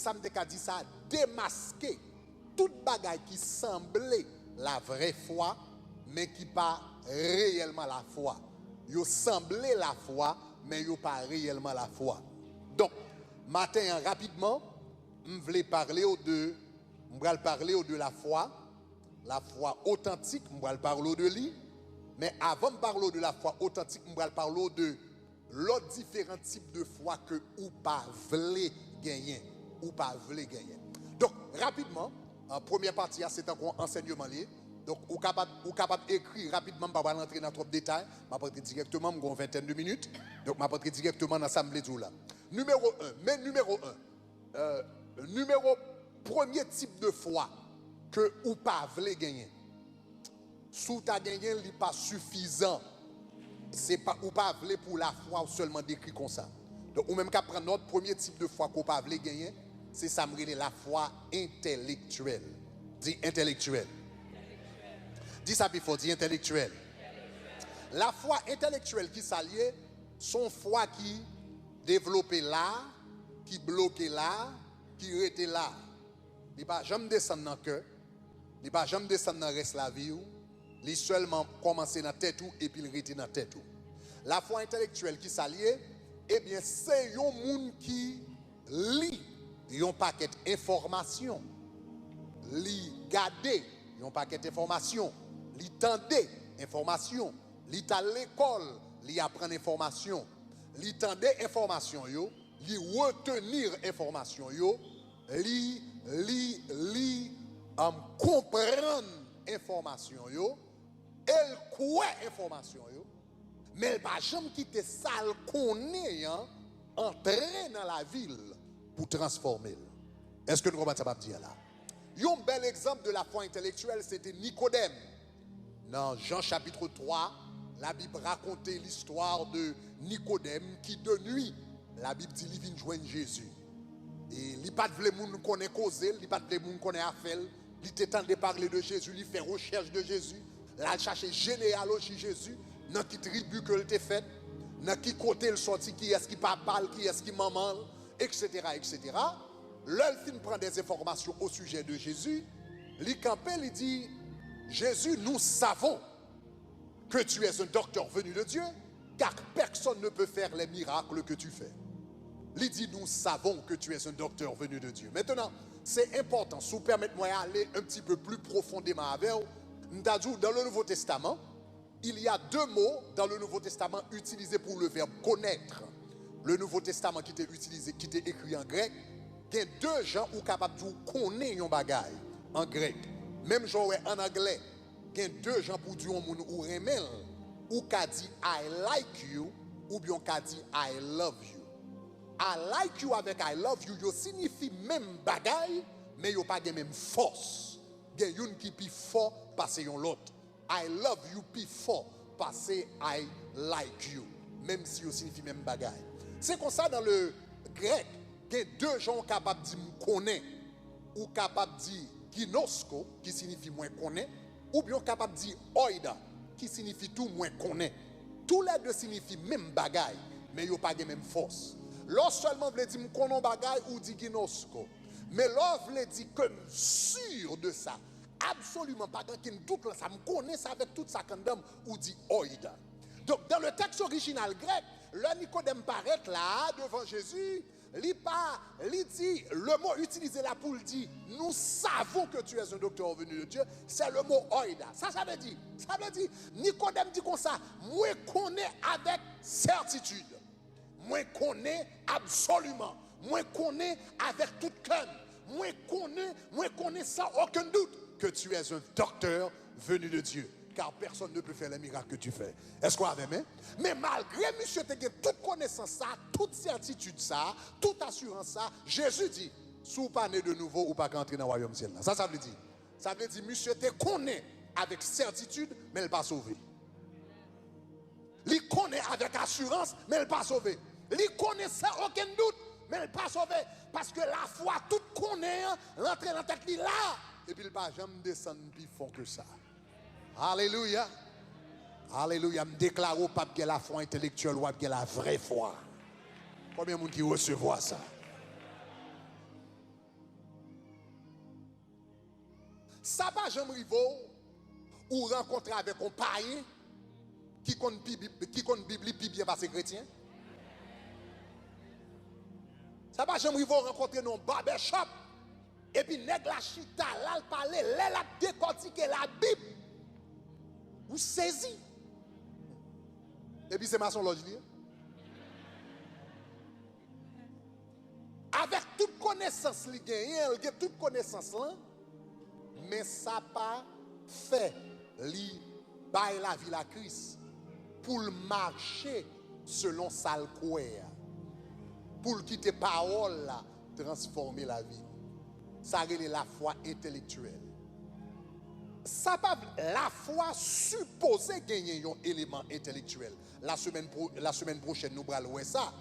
ça me dit ça, démasquer toute bagaille qui semblait la vraie foi, mais qui pas réellement la foi. Yo semblait la foi, mais yo pas réellement la foi. Donc, matin, rapidement, je voulais parler de la foi authentique, je vais parler de lui. Mais avant de parler de la foi authentique, je vais parler de l'autre différents types de foi que ou pas voulez gagner. Donc, rapidement, en première partie, c'est encore enseignement lié. Donc, vous capable d'écrire rapidement, pas rentrer dans trop de détails. Je vais directement, j'ai une vingtaine de minutes. Donc, je vais directement dans l'assemblée là. Numéro 1. Premier type de foi que ou pas voulez gagner. Si tu as gagné, il n'est pas suffisant. C'est pas ou pas voulez pour la foi ou seulement décrit comme ça. Donc, ou même qu'à prendre notre premier type de foi qu'on pas voulez gagner, c'est ça me la foi intellectuelle. Dis intellectuelle. Dis ça before, dis intellectuelle. La foi intellectuelle qui s'allie, son foi qui développée là, qui bloquée là, qui était là. Il ne va jamais descendre dans le cœur, il ne va jamais descendre dans le reste de la vie. Il seulement commencer dans la tête et puis il reste dans la tête. La foi intellectuelle qui s'allie, eh bien c'est un monde qui lit un paquet d'informations, lit garder un paquet d'informations, lit tendre informations, lit à l'école, lit apprendre information, lit tendre information yo, lit retenir information yo, lit comprendre information yo, elle croit information yo, mais elle va jamais quitter ça qu'on est entrer dans la ville pour transformer. Est-ce que nous comprenons ça va dire là? Un bel exemple de la foi intellectuelle, c'était Nicodème. Dans Jean chapitre 3, la Bible racontait l'histoire de Nicodème qui de nuit, la Bible dit, il vient joindre Jésus. Et il n'a pas de monde connaît causer, il n'a pas de monde connaît affaire, il était temps de parler de Jésus, il fait recherche de Jésus, il chercher généalogie de Jésus, dans qui tribu que il était fait, dans qui côté il sorti, qui est-ce qui parle, qui est-ce qui maman, etc., etc. L'elfine prend des informations au sujet de Jésus. Il campé, il dit, Jésus, nous savons que tu es un docteur venu de Dieu, car personne ne peut faire les miracles que tu fais. Il dit, nous savons que tu es un docteur venu de Dieu. Maintenant, c'est important, si vous permettez-moi d'aller un petit peu plus profondément avec vous. Dans le Nouveau Testament, il y a deux mots dans le Nouveau Testament utilisés pour le verbe connaître. Le Nouveau Testament qui était utilisé, qui était écrit en grec, il y a deux gens qui sont capables de connaître un bagage en grec. Même genre en anglais, il y a deux gens pour dire un monde ou remel, ou qui dit I like you, ou bien qui dit I love you. I like you avec I love you, yo signifie même bagage, mais yo pas de même force. Il y a une qui est plus fort parce que l'autre. I love you plus fort parce que I like you, même si yo signifie même bagage. C'est comme ça dans le grec, il y a deux gens capables de dire connaître, ou capables de dire ginosko, qui signifie moins connaître, ou bien capables de dire oida, qui signifie tout moins connaître. Tous les deux signifient même bagaille, mais ils n'ont pas de même force. Lorsque seulement vous dire connaître bagaille ou dit ginosko, mais lorsque vous dire que sûr de ça, absolument pas dans qu'un doute ça me connaît ça avec toute sa condamne ou dit oida. Donc dans le texte original grec, le Nicodème paraît là devant Jésus, il dit, le mot utilisé là pour le dire, nous savons que tu es un docteur venu de Dieu, c'est le mot oida. Ça veut dire, Nicodème dit comme ça, moi connais avec certitude, moi connais absolument, moi connais avec toute cœur, moi connais sans aucun doute que tu es un docteur venu de Dieu. Car personne ne peut faire les miracles que tu fais. Est-ce qu'on avait même? Mais malgré monsieur tu as toute connaissance ça, toute certitude ça, toute assurance ça, Jésus dit, si vous pas né de nouveau ou pas qu'entrer dans le royaume ciel. Ça veut dire. Ça veut dire monsieur te connaît avec certitude, mais il n'est pas sauvé. Il connaît avec assurance, mais il n'est pas sauvé. Il connaît sans aucun doute, mais il n'est pas sauvé. Parce que la foi, tout connaît, rentrer dans la tête là, et puis il ne va jamais descendre plus fort que ça. Alléluia. Alléluia. Je déclare au pape que la foi intellectuelle ou que la vraie foi. Combien de monde qui recevoir ça? Ça va jamais arriver ou rencontrer avec un païen qui compte Bible plus bien passer chrétien. Ça va jamais arriver rencontrer non barbershop et puis nèg la chita là le parler, là la décortiquer la Bible. Vous saisi. Et puis c'est maçon loge li. Avec toute connaissance li gagne, il a toute connaissance là, mais ça pas fait li bail la vie la Christ pour marcher selon sa croix, pour quitter parole là, transformer la vie. Ça c'est la foi intellectuelle. Ça pas la foi supposée gagner un élément intellectuel. La semaine prochaine nous allons voir ça,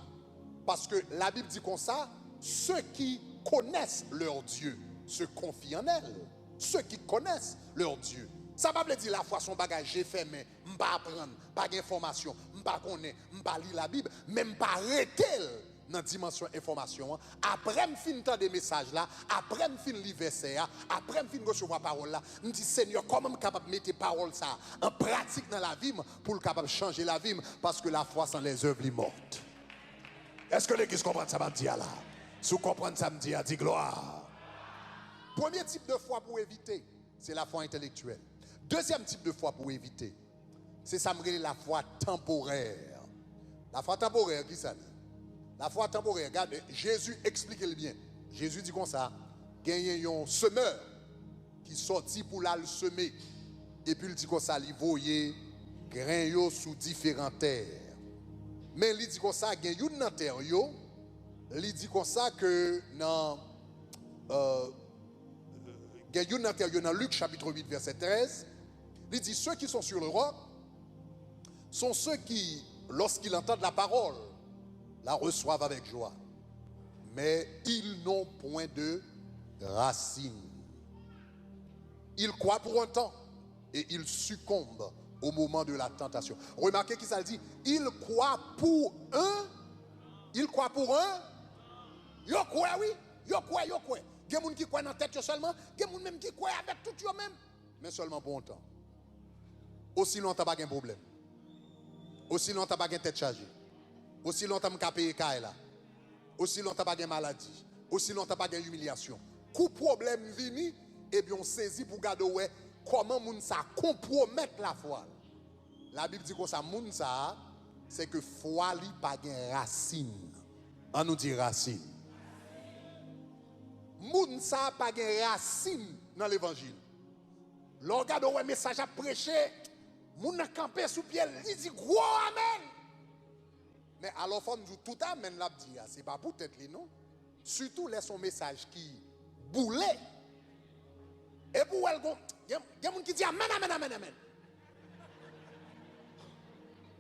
parce que la Bible dit comme ça, ceux qui connaissent leur Dieu se confient en elle. Ceux qui connaissent leur Dieu. Ça va veut dire la foi son bagage j'ai fait mais m'pa apprendre, pas d'information, m'pa connaître, m'pa lire la Bible, même pas arrêter dans dimension information. Après me fin temps des messages là, après me fin lire verset là, après me fin recevoir parole là, me dit Seigneur comment me capable mettre parole ça en pratique dans la vie pour capable changer la vie parce que la foi sans les œuvres est morte. Est-ce que l'église comprend ça me dit là? Si vous comprenez ça me dit gloire. Premier type de foi pour éviter, c'est la foi intellectuelle. Deuxième type de foi pour éviter, c'est ça me la foi temporaire. La foi temporaire, qui ça dit? La foi temporaire, regarde, Jésus explique le bien. Jésus dit comme ça, il y a un semeur qui sortit pour la semer. Et puis il dit comme ça, il voyait grain sous différentes terres. Mais il dit comme ça, il y a une terre, il dit comme ça que dans dans Luc chapitre 8 verset 13, il dit ceux qui sont sur le roc sont ceux qui, lorsqu'ils entendent la parole, la reçoivent avec joie. Mais ils n'ont point de racines. Ils croient pour un temps et ils succombent au moment de la tentation. Remarquez qui ça dit, ils croient pour un. Ils croient pour un. Yo croient, oui. Yo croient. Il y a des gens qui croient dans la tête seulement. Il y a des gens même qui croient avec tout eux-mêmes. Mais seulement pour un temps. Aussi longtemps, pas de problème. Aussi longtemps, pas de tête chargée. Aussi longtemps, pas de payer là. Aussi longtemps, pas de maladie. Aussi longtemps, pas d'humiliation. Coup problème vini, et bien on saisit pour garder comment moun ça compromettre la foi. La Bible dit que ça moun ça, c'est que foi li pas de racine. On nous dit racine. Moun ça pas de racine dans l'évangile. L'on regarde un message à prêcher, moun a campé sous pied, il dit gros amen. Mais alors faut nous tout amen l'a dit, c'est pas pour tête li non. Surtout laisse son message qui boulait. Et pour elle il y a des gens qui disent amen amen amen amen.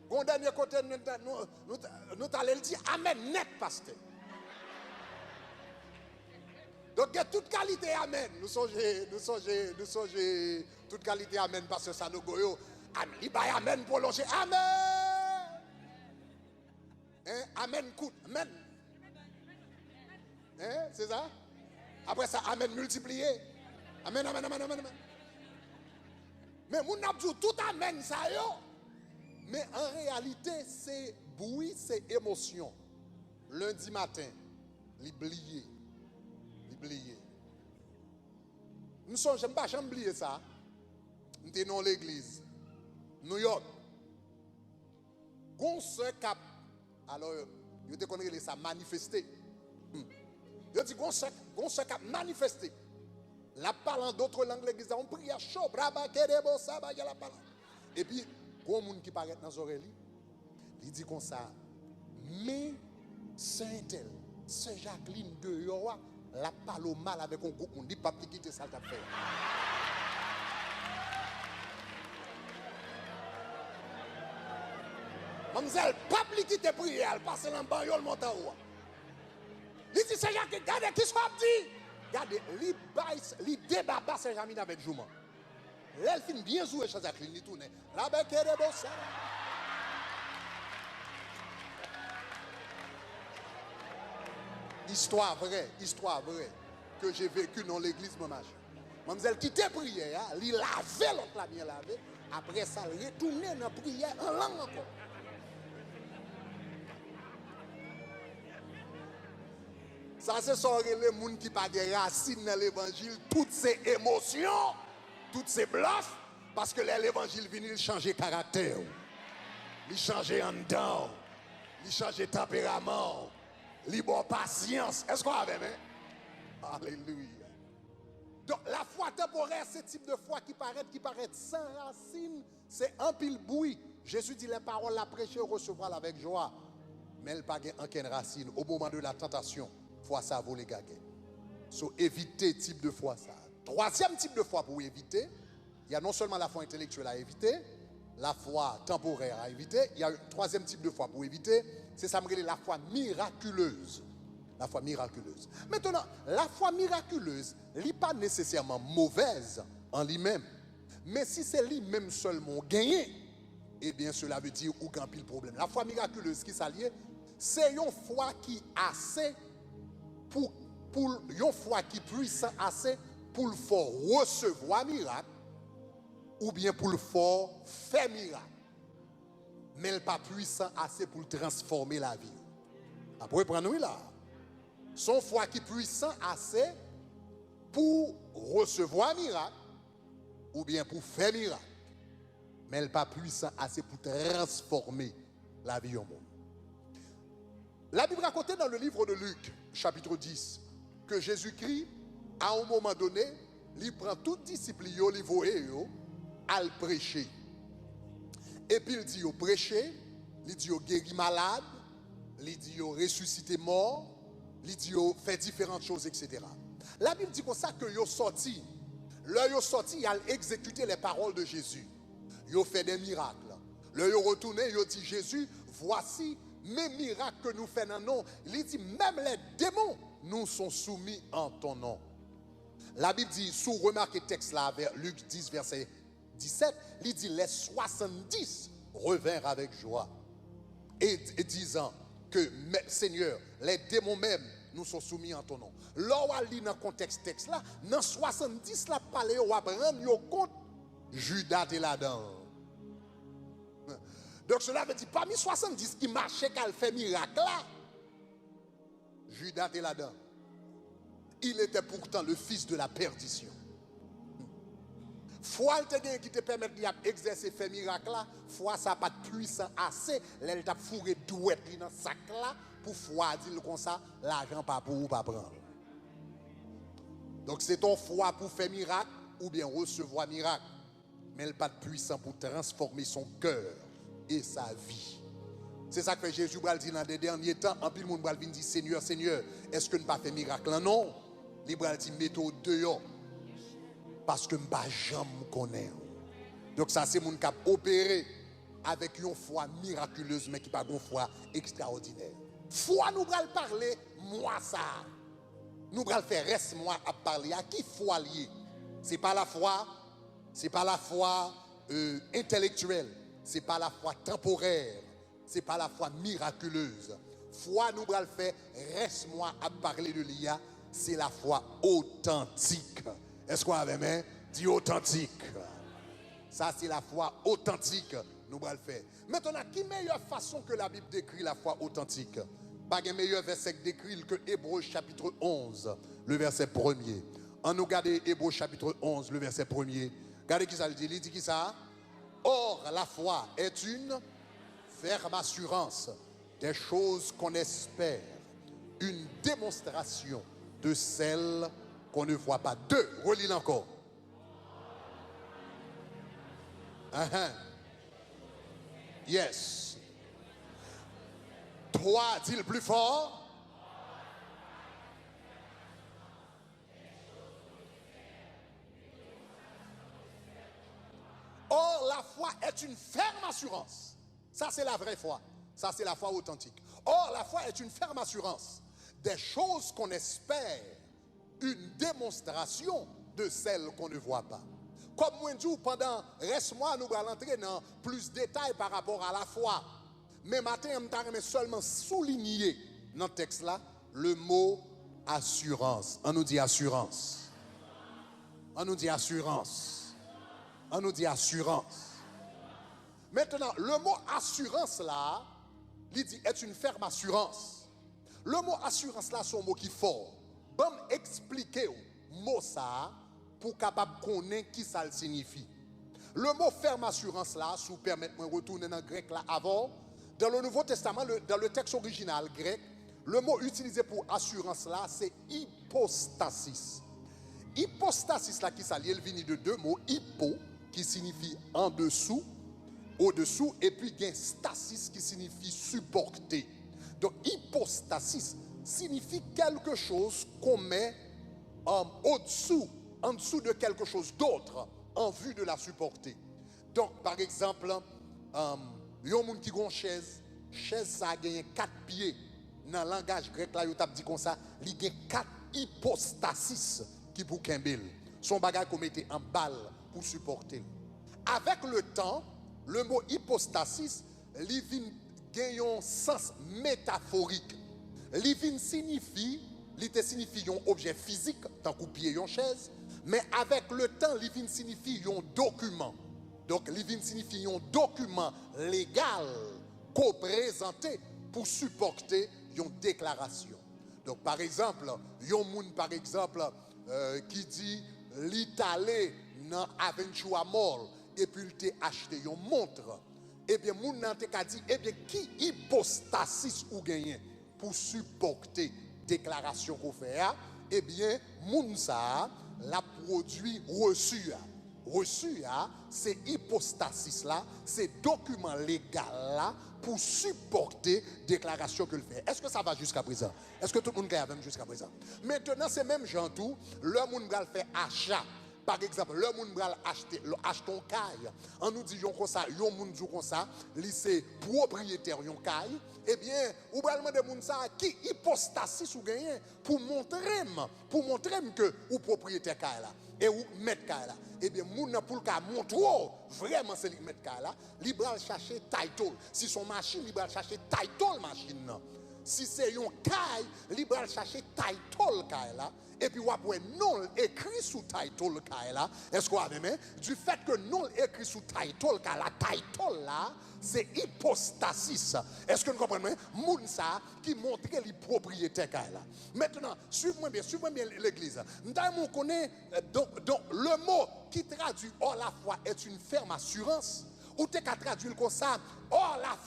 Bon dernier côté nous allons dire amen net pasteur. Donc il y a toute qualité amen. Nous songez toute qualité amen parce que ça nous goyo. Il va amen prolonger amen. Hein? Amen coûte amen. Hein? C'est ça? Après ça amen multiplié. Amen amen amen amen amen. Mais mon abdou tout amen ça yo. Mais en réalité c'est bruit, c'est émotion. Lundi matin, l'oublier. Nous sommes, j'aime pas oublier ça. Nous sommes dans l'église. New York. Gonse cap. Alors, je te connais ça manifester. Je dis gonse cap manifester. La parole d'autres langues l'église on prie à chaud, braba kerebo ça ba la parole. Et puis, gros monde qui paraît dans les oreilles, il dit comme ça. Mais Saint-Tel, Saint Jacqueline de Yoa, la parle mal avec un groupe, on dit pas quitter ça t'a fait. Mademoiselle, pas quitter prière, elle passe dans le banc, elle monte en haut. Il dit c'est Jacques, regardez qui soit dit. Regardez, il débat Saint-Jamin avec Jouman. Elle finit bien jouer chez Jacqueline, il tourne. La bec est de bossa. Histoire vraie, que j'ai vécue dans l'église Mamage. Mademoiselle qui te prière, il lavait l'autre la bien lavé. Après ça, il retournait dans la prière en langue encore. Ça, c'est ça les gens qui n'ont pas de racines dans l'évangile, toutes ces émotions, toutes ces bluffs, parce que l'évangile vient, il change de caractère, il change en dedans, il change de tempérament, il bon patience. Est-ce qu'on a même? Alléluia. Donc la foi temporaire, ce type de foi qui paraît sans racine, c'est un pile bruit. Jésus dit les paroles, la prêcher, recevoir avec joie. Mais elle n'a pas aucune racine au moment de la tentation. Foi ça vaut les gagues. So éviter type de foi ça. Troisième type de foi pour éviter, il y a non seulement la foi intellectuelle à éviter, la foi temporaire à éviter, il y a un troisième type de foi pour éviter, c'est ça me rappelle la foi miraculeuse. La foi miraculeuse. Maintenant, la foi miraculeuse n'est pas nécessairement mauvaise en lui-même. Mais si c'est lui-même seulement gagné, eh bien cela veut dire ou grand pile problème. La foi miraculeuse qui s'allie, c'est une foi qui assez pour une foi qui puissant assez pour le faire recevoir miracle ou bien pour le faire miracle. Mais elle n'est pas puissant assez pour transformer la vie. Après, prenons là. Son foi qui est puissant assez pour recevoir miracle ou bien pour faire miracle. Mais elle n'est pas puissant assez pour transformer la vie au monde. La Bible raconte dans le livre de Luc, chapitre 10, que Jésus-Christ, à un moment donné, il prend tout disciple, il voit à le prêcher. Et puis il dit au prêcher, il dit au guéri malade, il dit au ressuscité mort, il dit au fait différentes choses, etc. La Bible dit comme ça que yo sorti. Là yo sorti, il a exécuté les paroles de Jésus. Yo fait des miracles. Là yo retourné, yo dit Jésus, voici mes miracles que nous faisons en nom. Il dit même les démons nous sont soumis en ton nom. La Bible dit, sous remarquez le texte là, vers Luc 10, verset 17, il dit les 70 revinrent avec joie et disant que Seigneur, les démons même nous sont soumis en ton nom. Là où on lit dans le contexte texte là, dans 70 là parler ou prendre compte Judas est là-dedans. Donc cela veut dire parmi 70 qui marchaient qu'elle fait miracle là, Judas est là-dedans. Il était pourtant le fils de la perdition. Foi qui te permet d'exercer fait miracle là, foi ça pas de puissant assez, elle t'a fourré douette dans sac là pour foi dire comme ça, l'argent pas pour ou pas prendre. Donc c'est ton foi pour faire miracle ou bien recevoir miracle, mais elle pas de puissant pour transformer son cœur et sa vie. C'est ça que Jésus va dire dans les derniers temps, en plus le monde va dire Seigneur, Seigneur, est-ce que ne pas fait miracle là? Non. Il va dire mettez-vous dehors parce que je ne pas jamais connaître. Donc ça c'est mon cap opéré avec une foi miraculeuse mais qui pas une foi extraordinaire. Foi nous allons parler moi ça. Nous allons faire reste moi à parler à qui foi lié. C'est pas la foi intellectuelle, c'est pas la foi temporaire, c'est pas la foi miraculeuse. Foi nous allons faire reste moi à parler de l'IA, c'est la foi authentique. Est-ce qu'on avait même dit authentique? Ça c'est la foi authentique nous allons faire. Maintenant, quelle meilleure façon que la Bible décrit la foi authentique? Pas de meilleur verset décrit que Hébreux chapitre 11, le verset 1er. On nous regarde Hébreux chapitre 11, le verset 1er. Regardez qui ça dit. Il dit qui ça? Or, la foi est une ferme assurance des choses qu'on espère, une démonstration de celles qu'on ne voit pas. Deux, relis encore. Yes. Trois, dis-le plus fort. Or, la foi est une ferme assurance. Ça, c'est la vraie foi. Ça, c'est la foi authentique. Or, la foi est une ferme assurance des choses qu'on espère, une démonstration de celles qu'on ne voit pas. Comme moi, je dis, pendant reste-moi, nous allons entrer dans plus de détails par rapport à la foi. Mais matin, je vais seulement souligner dans le texte là le mot assurance. On nous dit assurance. On nous dit assurance. On nous dit assurance. Maintenant, le mot assurance là, il dit est une ferme assurance. Le mot assurance là, c'est un mot qui est fort. Bon, expliquer mot ça pour capable connaître qui ça signifie. Le mot ferme assurance là, si vous permettez de retourner dans le grec là avant, dans le Nouveau Testament, dans le texte original grec, le mot utilisé pour assurance là, c'est hypostasis. Hypostasis là qui s'allie, elle vient de deux mots, hypo qui signifie en dessous, au-dessous, et puis il y a stasis qui signifie supporter. Donc hypostasis signifie quelque chose qu'on met au-dessous, en dessous de quelque chose d'autre, en vue de la supporter. Donc par exemple, il y a un monde qui a une chaise ça a gagné 4 pieds. Dans le langage grec, là, il a dit comme ça, il y a 4 hypostasis qui pour Kimbel. Son bagage qu'on mettait en balle pour supporter. Avec le temps, le mot hypostasis, il gagne un sens métaphorique. Il signifie un objet physique, tant qu'on pied une chaise, mais avec le temps, il signifie un document. Donc, il signifie un document légal qu'on présenté pour supporter une déclaration. Donc, par exemple, il y a un monde, par exemple, qui dit l'Italie dans Aventura Mall et puis il t'a acheté une montre. Eh bien, moun nan te ka dit, eh bien, qui hypostasis ou gagné pour supporter déclaration qu'on fait, eh bien, moun sa la produit reçu. Reçu, c'est hypostasis là, c'est document légal là pour supporter déclaration que le fait. Est-ce que ça va jusqu'à présent? Est-ce que tout le monde est même jusqu'à présent? Maintenant, c'est même gens tout, le monde va faire achat. Par exemple, le monde va acheter un caille. On nous dit comme ça, yon moun dit comme ça, c'est propriétaire yon caille. Eh bien, ou va demander moun ça qui hypostasis ou gagné pour montrer que ou propriétaire caille là et ou mettre caille là. Eh bien, moun pour le cas montrer vraiment c'est lui mettre caille là, il va chercher title. Si son machine, il va chercher title machine là. Si c'est un caille, il va chercher title caille là. Et puis, on a non écrit sous title là. Est-ce qu'on a même? Du fait que non écrit sous title là, c'est hypostasis. Est-ce que nous comprenons? Mounsa qui montre les propriétaires là. Maintenant, suivez-moi bien l'église. Nous connaissons donc le mot qui traduit or la foi est une ferme assurance. Ou tu as traduit comme ça, or la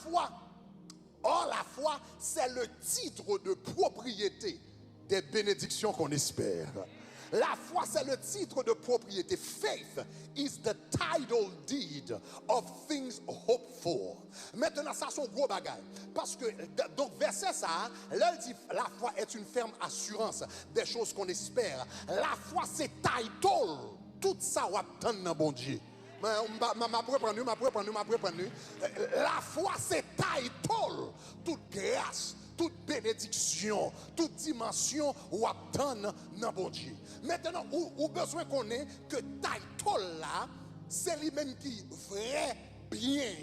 foi, c'est le titre de propriété des bénédictions qu'on espère. La foi, c'est le titre de propriété. Faith is the title deed of things hoped for. Maintenant, ça, c'est un gros bagage. Parce que, donc, verset ça, là, il dit, la foi est une ferme assurance des choses qu'on espère. La foi, c'est title. Tout ça, on attend dans bon Dieu. Ma préparé. La foi, c'est title. Toute grâce, toute bénédiction, toute dimension ou attendre dans bon Dieu. Maintenant, ou besoin qu'on ait que title là, c'est lui-même qui vrai bien,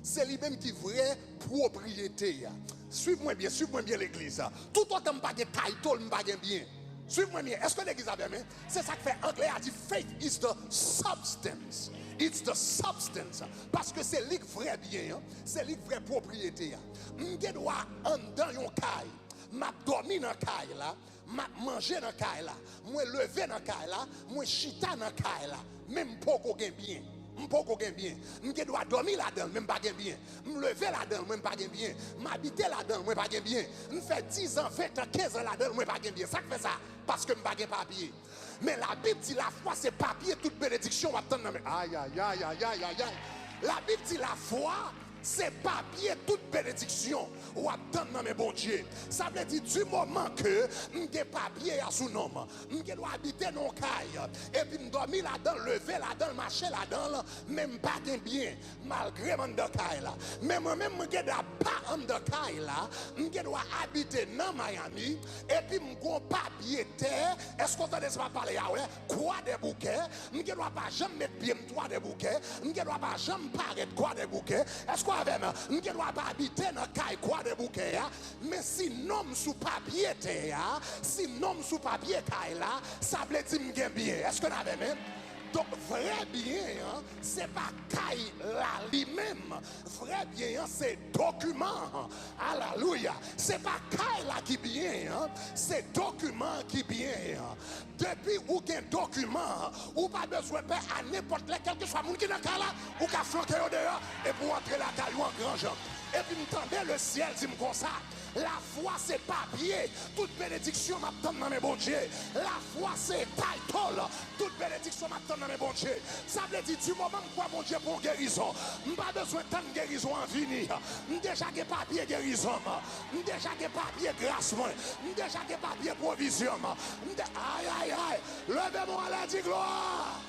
c'est lui-même qui vrai propriété. Suivez-moi bien l'église. Tout autant pas de title, pas bien. Suivez-moi bien. Est-ce que l'église a bien? C'est ça que fait anglais a dit faith is the substance. It's the substance. Parce que c'est lui vrai bien, c'est lui vrai propriété. Je dois en dans yon caille, m'a dormi dans caille là, m'a mangé dans caille là, moi lever dans caille là, moi chita dans caille là, même pas qu'on gagne bien. M'poko gen bien, m'ke doit dormir là-dedans, même pas gen bien. M'lever là-dedans, même pas gen bien. M'habiter là-dedans, même pas gen bien. M'fait 10 ans, 20 ans, 15 ans là-dedans, même pas gen bien. Ça fait ça parce que m'pas gen papier. Mais la Bible dit la foi c'est papier, toute bénédiction va attendre. Aïe. La Bible dit la foi c'est papier, toute bénédiction ou attendre dans mes bon Dieu. Ça veut dire du moment que m'ge papier à son nom, m'ge doit habiter dans caille et puis m'dormir là-dedans, lever là-dedans, marcher là-dedans, même pas bien malgré mon de caille là. Mais moi-même m'ge doit pas en de caille là, m'ge doit habiter dans Miami et puis m'gon papier terre. Est-ce qu'on t'a déjà parler à ouais? Quoi des bouquets? M'ge doit pas jamais mettre pied m'toit des bouquets, m'ge doit pas jamais paraître quoi des bouquets. Est-ce quoi avec moi? Je ne dois pas habiter dans le caille quoi de bouquet, mais si nom sous papier, si nom sous papier caille là, ça veut dire que bien. Est-ce que vous avez même? Donc, vrai bien, c'est pas caille là lui-même. Vrai bien, c'est document. Alléluia. C'est pas caille là qui bien, c'est document qui bien. Depuis ou qu'un document, ou pas besoin de faire à n'importe quel que soit le monde qui est dans le cas là, ou qu'à flanquer au dehors, et pour entrer la caille en grand genre. Et puis, m'entendez le ciel dit comme ça. La foi c'est papier, toute bénédiction m'attend dans mes bons dieux. La foi c'est title, toute bénédiction m'attend dans mes bons dieux. Ça veut dire du moment où mon Dieu pour guérison, pas besoin de tant de guérison en venir. Déjà que papier guérison, déjà que papier grâce, déjà que papier provision. Aïe aïe aïe, levez-moi à la dit gloire.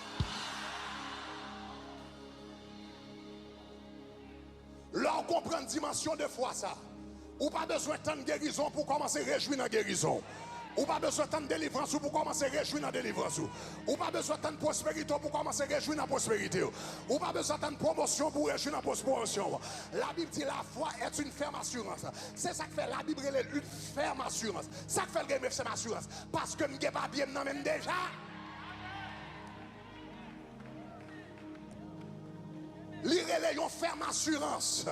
Là on comprend une dimension de foi ça. Ou pas besoin de tant de guérison pour commencer à réjouir dans la guérison. Ou pas besoin de tant de délivrance pour commencer à réjouir dans la délivrance. Ou pas besoin de tant de prospérité pour commencer à réjouir dans la prospérité. Ou pas besoin de tant de promotion pour réjouir dans la promotion. La Bible dit la foi est une ferme assurance. C'est ça que fait la Bible, est une ferme assurance. Ça que fait le game, c'est ma assurance. Parce que je n'ai pas bien même déjà. Lire une ferme assurance.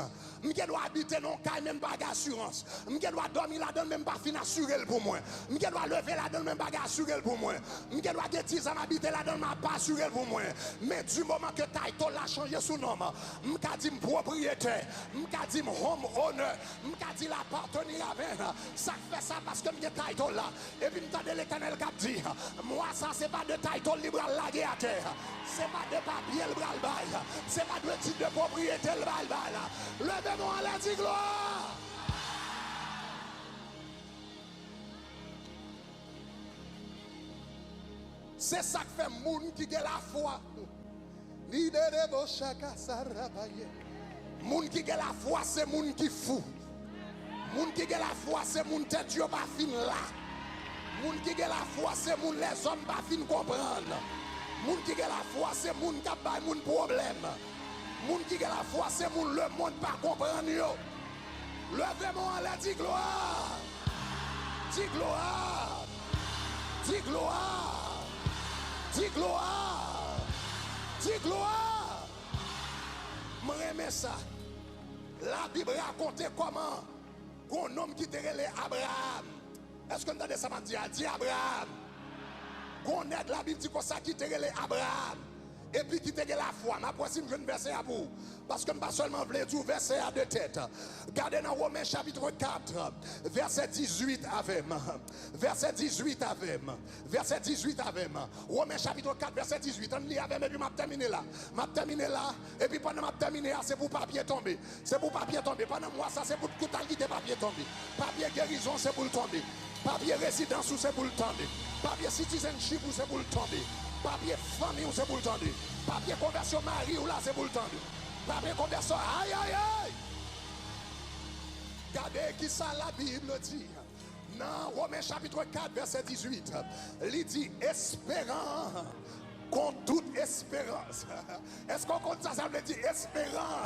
Je dois habiter dans le même bagage assurance. Je dois dormir là-dedans, même pas fin assuré pour moi. Je dois lever là-dedans, même bagage assuré pour moi. Je dois habiter là-dedans, même pas assuré pour moi. Mais du moment que title a changé son nom, je dis propriétaire, je dis home owner, je dis l'appartenir avec. Ça fait ça parce que je title là. Et puis je l'Éternel qui dit, moi ça c'est pas de title libre à laguer à terre. C'est pas de papier le bras le bail. C'est pas de titre de propriété le bras le bail. Levez-moi à la dit gloire. C'est ça qui fait moun qui a la foi. Moun qui a la foi, c'est moun qui fou. Moun qui a la foi, c'est moun tête Dieu pas fin là. Moun qui a la foi, c'est moun les hommes pas fin comprendre. Moun qui a la foi, c'est moun qui a pas moun problème. Moun qui a la foi, c'est moun le monde pas comprendre yo. Levez-moi à la dit gloire. Dis gloire. Dis gloire. Dis gloire. Dis gloire. M'aime ça. La Bible raconte comment un homme qui était relé Abraham. Est-ce que vous entendez ça m'a dit? Dit Abraham. Qu'on aide la Bible dit comme ça qui était relé Abraham. Et puis qui était la foi. Ma prochaine je ne verset à vous. Parce que je ne pas seulement voulu dire verset à deux têtes. Regardez dans Romains chapitre 4, verset 18 avec. Verset 18 avec. Verset 18 avec. Romains chapitre 4, verset 18. On lit avec et puis m'a terminé là. M'a terminé là. Et puis pendant m'a terminé là, c'est pour papier tomber. C'est pour papier tomber. Pendant moi, ça c'est pour totalité papier tomber. Papier guérison, c'est pour le tomber. Papier résidence, c'est pour le tomber. Papier citizenship, c'est pour le tomber. Papier famille, c'est pour le tomber. Papier conversion mari, ou là, c'est pour le tomber. Papier conversion, aïe, aïe, aïe. Regardez qui ça la Bible dit. Dans Romains chapitre 4, verset 18, il dit espérant contre toute espérance. Est-ce qu'on compte ça? Ça veut dire espérant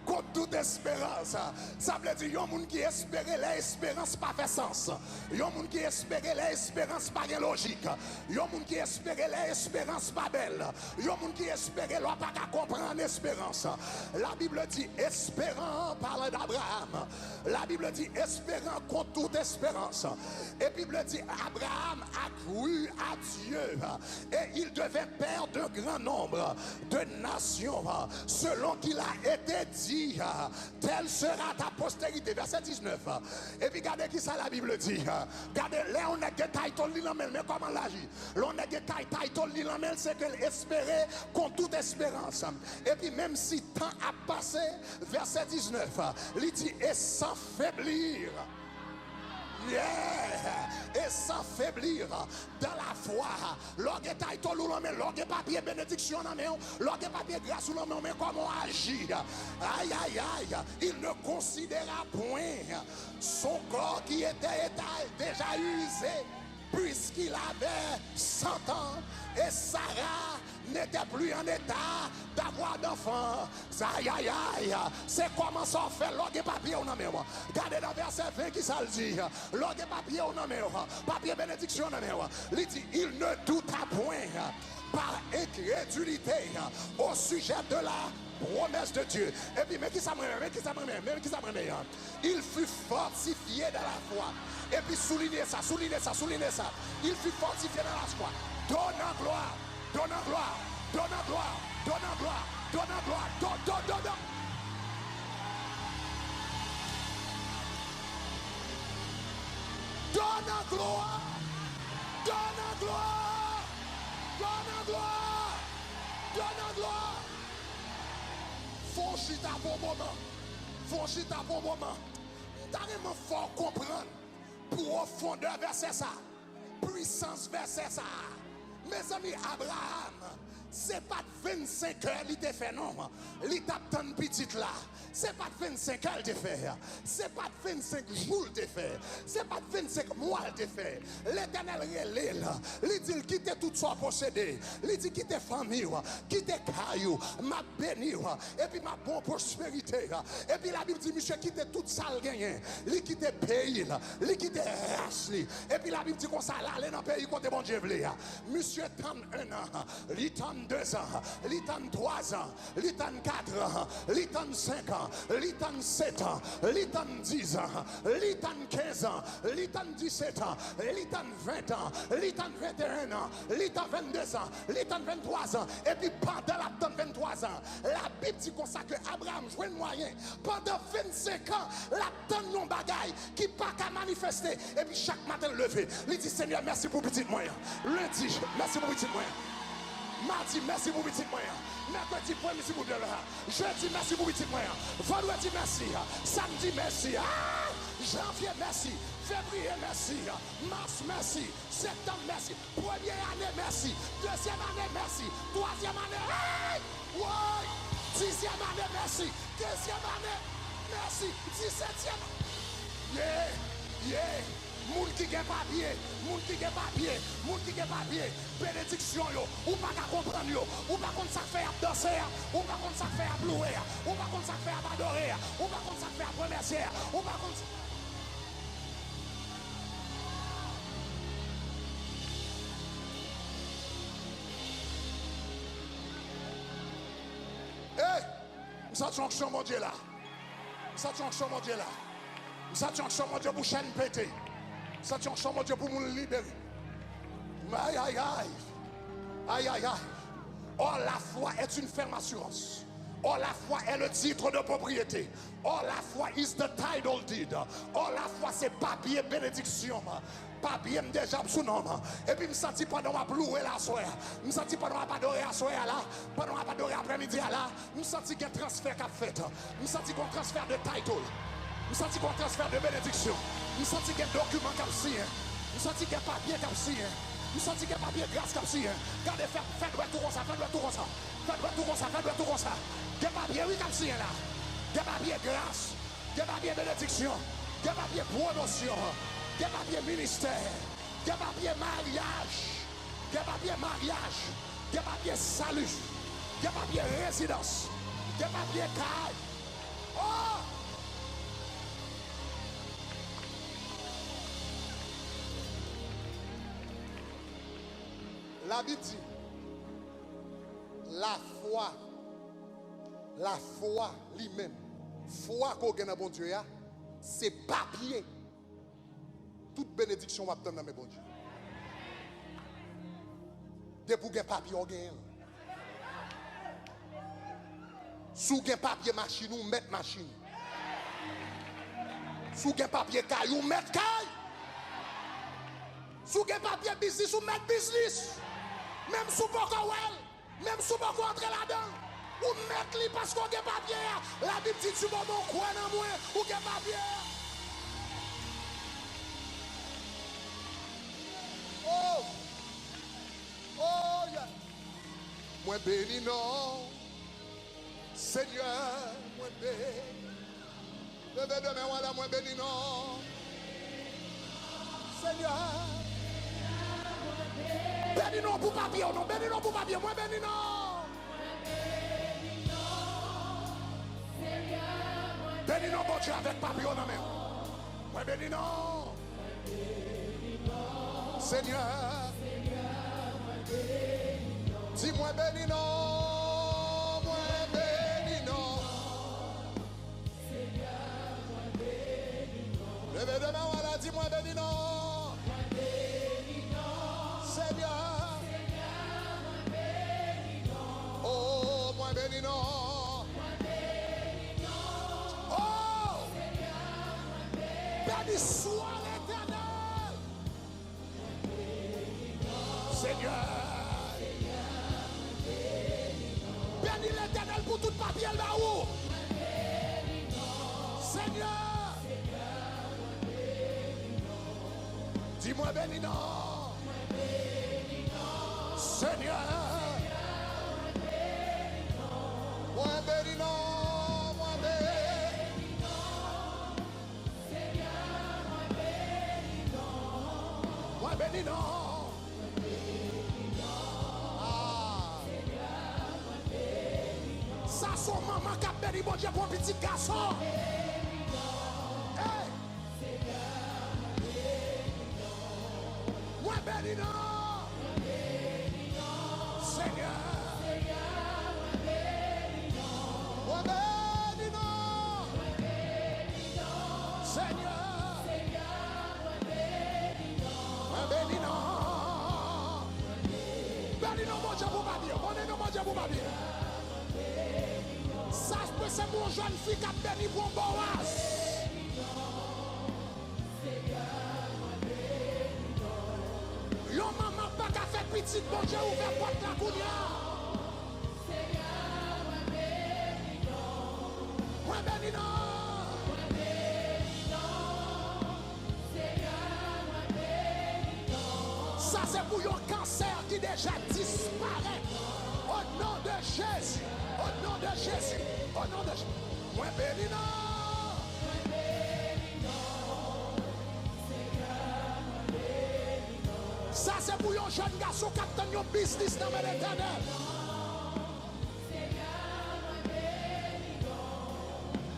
contre toute espérance. Ça veut dire yon moun qui espérait l'espérance pas fait sens. Yon moun qui espérait l'espérance pas de logique. Yon moun qui espérait l'espérance pas belle. Yon moun qui espérait l'on pas qu'à comprendre l'espérance. La Bible dit espérant parle d'Abraham. La Bible dit espérant contre toute espérance. Et la Bible dit Abraham a cru à Dieu et il devait père d'un grand nombre de nations selon qu'il a été dit telle sera ta postérité. Verset 19. Et puis regardez qui ça la Bible dit. Regardez là on a que title li mais comment l'agit. L'on a que title li c'est qu'elle espérait contre toute espérance. Et puis même si temps a passé, verset 19, il dit et sans faiblir. Yeah. Et sans faiblir dans la foi. Lorsque title ou l'homme, lorsque papier bénédiction dans main, lorsque papier grâce ou l'homme, mais comment agir. Aïe aïe aïe. Il ne considéra point son corps qui était déjà usé puisqu'il avait 100 ans et Sarah n'était plus en état d'avoir d'enfants. Aïe, aïe, aïe. C'est comment ça fait l'orgue papier ou non mais regardez dans verset 20 qui ça le dit. L'orgue papier ou non mais papier bénédiction non mais il dit il ne douta point par incrédulité au sujet de la promesse de Dieu. Et puis mais qui ça il fut fortifié dans la foi. Et puis soulignez ça. Il fut fortifié dans la foi. Donnant gloire. Donne gloire. Donne gloire. Donne gloire. Faut chita bon moment. T'as vraiment fort comprendre. Profondeur verset ça. Puissance verset ça. Mes amis, Abraham, c'est pas 25 heures qu'il t'a fait, non. Il t'a tant petite là. C'est pas 25 heures qu'il t'a fait. C'est pas 25 jours qu'il t'a fait. C'est pas 25 mois qu'il t'a fait. L'Éternel relève là. Il dit quitte tout ça possédé. Il dit quitte famille, quitte caillou, ma béni, et puis ma bonne prospérité. Et puis la Bible dit, monsieur, quitte tout ça le gagné. Il quitte pays, il quitte race. Et puis la Bible dit qu'on s'allait aller dans le pays côté bon Dieu. Monsieur tente 1 an, il tente 2 ans, il tente 3 ans, il tente 4 ans, il tente 5 ans, il tente 7 ans, il tente 10 ans, il tente 15 ans, il tente 17 ans, il tente 20 ans, il tente 21 ans, il tente 22 ans, il tente 23 ans. Et puis pendant la tente 23 ans, la Bible dit comme ça que Abraham jouait le moyen. Pendant 25 ans, la tente non bagaille qui pas qu'à manifester. Et puis chaque matin levé, il dit Seigneur, merci pour petit moyen. Lundi, merci pour petit moyen. Mardi, merci pour petit moyen. Mercredi, merci pour de l'heure. Jeudi, merci pour petit moyen. Vendredi, merci. Samedi, merci. Janvier, merci. Février, merci. Mars, merci. Septembre, merci. Première année, merci. Deuxième année, merci. Troisième année, ouais. 10e année, merci. 15e année, merci. 17e. Yeah. Moun qui gen papier, bénédiction yo, ou pas qu'à comprendre yo, ou pas qu'on ça fait à danser, ou pas qu'on ça fait à louer, ou pas qu'on ça fait à adorer, ou pas qu'on ça fait à remercier, ou pas qu'on hey, ça t'onction mon Dieu là. Ça t'onction mon Dieu là. Ça t'onction mon Dieu pour chaîne pété. Ça t'onction mon Dieu pour nous libérer. Aïe aïe aïe. Aïe aïe aïe. Or la foi est une ferme assurance. Or la foi est le titre de propriété. Or la foi is the title deed. Or la foi c'est papier bénédiction. Papier déjà sous nom. Et puis me senti pendant ma louer la soirée. Me senti pendant ma adorer la soirée là. Pendant ma adorer après-midi là. Me senti qu'il y a un transfert qu'a fait. Me senti qu'on transfert de title. Me senti qu'on transfert de bénédiction. Me senti qu'il y a un document qu'a signé. Me senti qu'il y a papier qu'a signé. Me senti qu'il y a papier grâce qu'a signé. Regardez, faites-le tout comme ça, faites-le tout comme ça. Faites-le tout comme ça, faites-le tout comme ça. Il y a papier, oui, qu'a signé là. Il y a papier grâce. Il y a papier bénédiction. Il y a papier promotion. Il y a papier ministère. Il y a papier mariage. Il y a papier mariage. Il y a papier salut. Il y a papier résidence. Il y a papier caille. Oh! La Bible dit, la foi lui-même, foi qu'on a dans bon Dieu, c'est papier. Toute bénédiction va obtenir dans mes bon Dieu. Dès pour gagner papier, on gagne. Sous gain papier machine, ou mettre machine. Sous gain papier caille, ou mettre caille. Sous gain papier business, ou mettre business. Même sous beaucoup même sous beaucoup entrer là-dedans. Ou mettre li parce qu'on a papier. La Bible dit tu vas mon coin dans moi ou a papier. Oh yeah. Moi béni non. Seigneur, moi béni. Levez demain voilà moi béni non. Seigneur. Béni non pour papier, non, béni non pour papier, moi béni non. Béni non, bon Dieu, avec papier, non, mais. Moi béni non. Seigneur. Dis-moi béni non. Moi béni non. Levez de main, voilà, dis-moi béni non. Seigneur. Oh, moi béni non. Oh, béni soit l'Éternel. Seigneur. Béni l'Éternel pour tout papier là-haut. Seigneur. Dis-moi béni non. Seigneur. Moi béni non. Moi béni non. Seigneur. Moi béni non. Ça son maman qui a béni bon Dieu pour un petit garçon. Hey. Moi béni non. Seigneur. Moi béni non. Seigneur. Moi béni non. Béni non mon Dieu pour ma vie. Béni non mon Dieu pour ma vie. Ça c'est mon jeune fille qui a béni pour Boaz. Yon maman pas qu'à faire petite bon Dieu ouvert porte la counia. Moi béni non. Ça c'est pour un cancer qui déjà disparaît. Au nom de Jésus. Au nom de Jésus. Au nom de Jésus. Moi béni non. Ça c'est pour un jeune garçon qui a un business dans l'Éternel.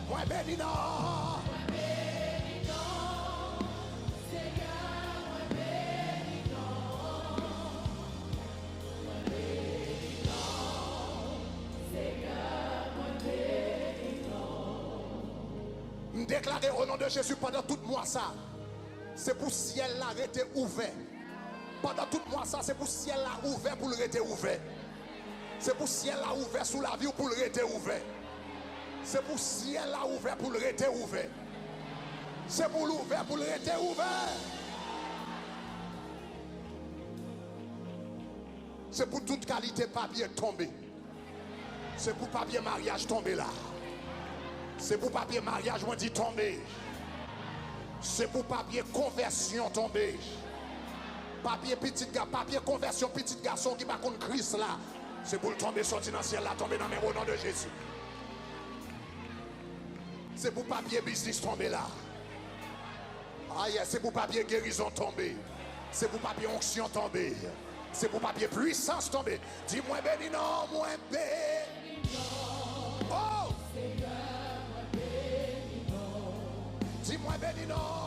Moi béni non. Déclarer au nom de Jésus pendant tout mois ça. C'est pour ciel là rester ouvert. Pendant tout mois ça, c'est pour ciel là ouvert pour le rester ouvert. C'est pour ciel là ouvert sous la vie pour le rester ouvert. C'est pour ciel là ouvert pour le rester ouvert. C'est pour l'ouvert pour le rester ouvert. C'est pour toute qualité papier tomber. C'est pour papier mariage tomber là. C'est pour papier mariage, on dit tomber. C'est pour papier conversion tomber. Papier petit gars, papier conversion petit garçon qui va contre Christ là. C'est pour le tomber sortir dans le ciel là, tomber dans mes au nom de Jésus. C'est pour papier business tomber là. Ah yeah, c'est pour papier guérison tomber. C'est pour papier onction tomber. C'est pour papier puissance tomber. Dis-moi béni non, moi béni non. Oh! Dis-moi béni non.